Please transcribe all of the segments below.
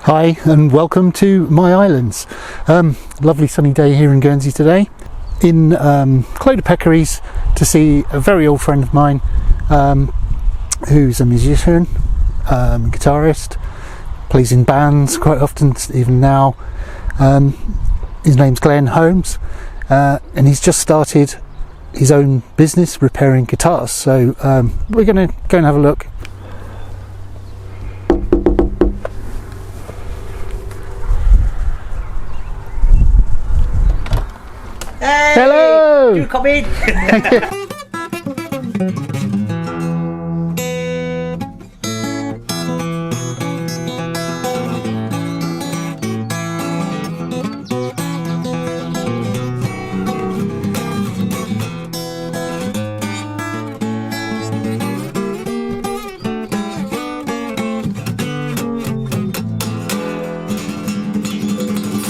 Hi and welcome to my islands. Lovely sunny day here in Guernsey today, in Clos de Peccaries, to see a very old friend of mine who's a musician, guitarist, plays in bands quite often even now. His name's Glenn Holmes, and he's just started his own business repairing guitars, so we're going to go and have a look. Hey, hello! you come in.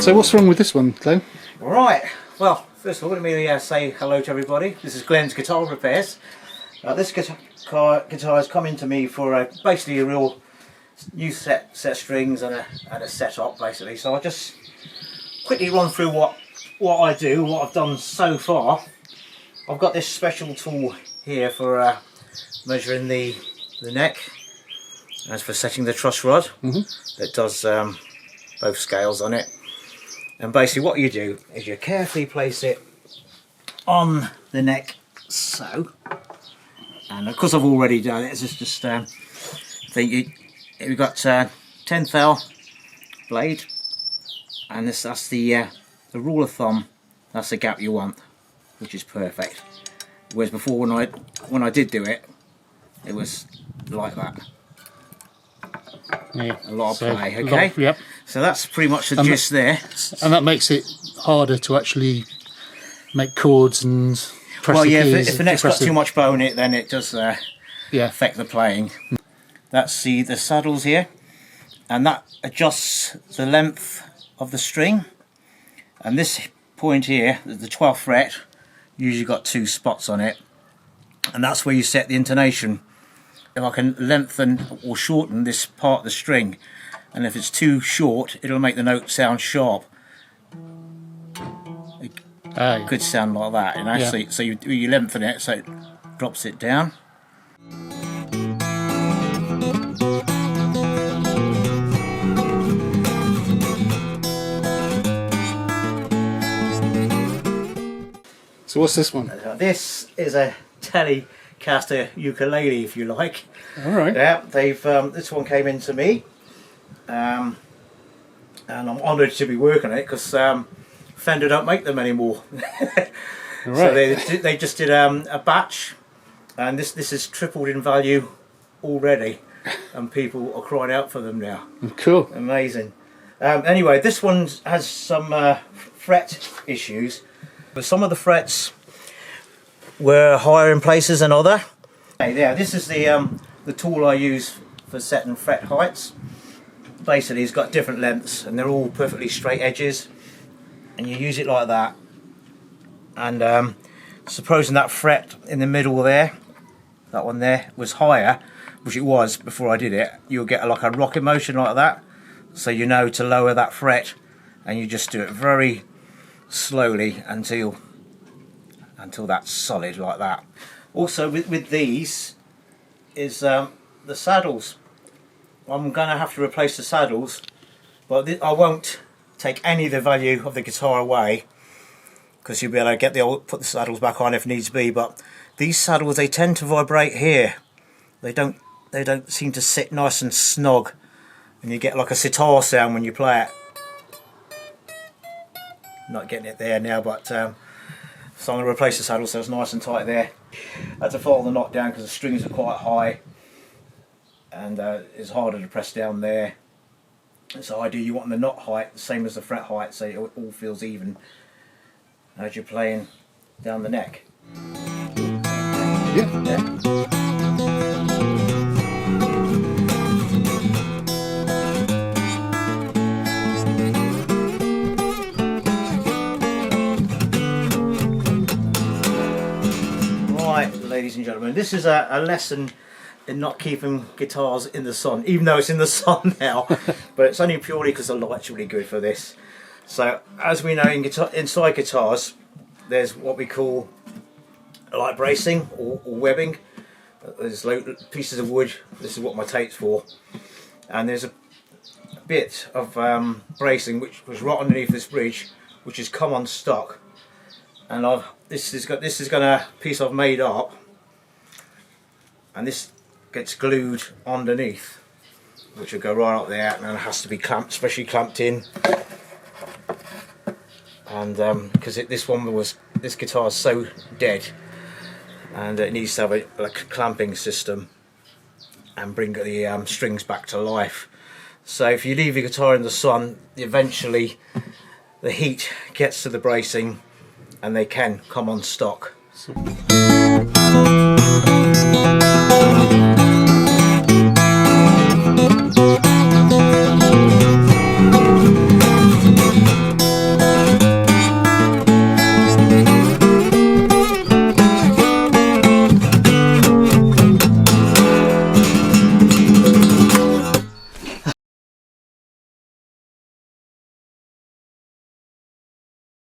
So what's wrong with this one, Glenn? Right, well, first of all, let me say hello to everybody. This is Glenn's Guitar Repairs. This guitar has come into me for basically a real new set of strings and a setup, basically. So I'll just quickly run through what I do, what I've done so far. I've got this special tool here for measuring the neck, as for setting the truss rod. It does both scales on it. And basically what you do is you carefully place it on the neck, so, and of course I've already done it, it's just we've got 10 thou blade, and that's the rule of thumb, that's the gap you want, which is perfect. Whereas before when I did do it, it was like that. Yeah, a lot of play, okay? Yep. So that's pretty much the gist there. And that makes it harder to actually make chords and press well, the yeah, keys. if the neck's got too much bone in it, then it does yeah, affect the playing. That's the saddles here, and that adjusts the length of the string. And this point here, the 12th fret, usually got 2 spots on it, and that's where you set the intonation. If I can lengthen or shorten this part of the string, and if it's too short, it'll make the note sound sharp. It could sound like that, you know. Yeah. So you lengthen it so it drops it down. So what's this one? This is a Telecaster ukulele, if you like. All right. Yeah, they've this one came into me, and I'm honoured to be working on it because Fender don't make them anymore. Right. So they just did a batch, and this has tripled in value already, and people are crying out for them now. Cool. Amazing. Anyway, this one has some fret issues, but some of the frets were higher in places than other. Okay, yeah, this is the tool I use for setting fret heights. Basically, it's got different lengths, and they're all perfectly straight edges. And you use it like that. And supposing that fret in the middle there, that one there, was higher, which it was before I did it, you'll get like a rocking motion like that. So you know to lower that fret, and you just do it very slowly until that's solid like that. Also with these is the saddles. I'm going to have to replace the saddles, but I won't take any of the value of the guitar away, because you'll be able to put the saddles back on if needs be. But these saddles, they tend to vibrate here. They don't seem to sit nice and snug, and you get like a sitar sound when you play it. Not getting it there now, but so I'm going to replace the saddle so it's nice and tight there. I had to follow the knot down because the strings are quite high, and it's harder to press down there. So ideally you want the knot height the same as the fret height, so it all feels even as you're playing down the neck. Yeah. Right, ladies and gentlemen, this is a lesson in not keeping guitars in the sun, even though it's in the sun now. But it's only purely because the light's really good for this. So as we know, inside guitars, there's what we call light bracing or webbing. There's pieces of wood. This is what my tape's for, and there's a bit of bracing which was right underneath this bridge, which has come on stock, and this is going a piece I've made up, and this gets glued underneath, which will go right up there, and then it has to be clamped, especially clamped in. And because this guitar is so dead, and it needs to have a clamping system and bring the strings back to life. So if you leave your guitar in the sun, eventually the heat gets to the bracing and they can come on stock.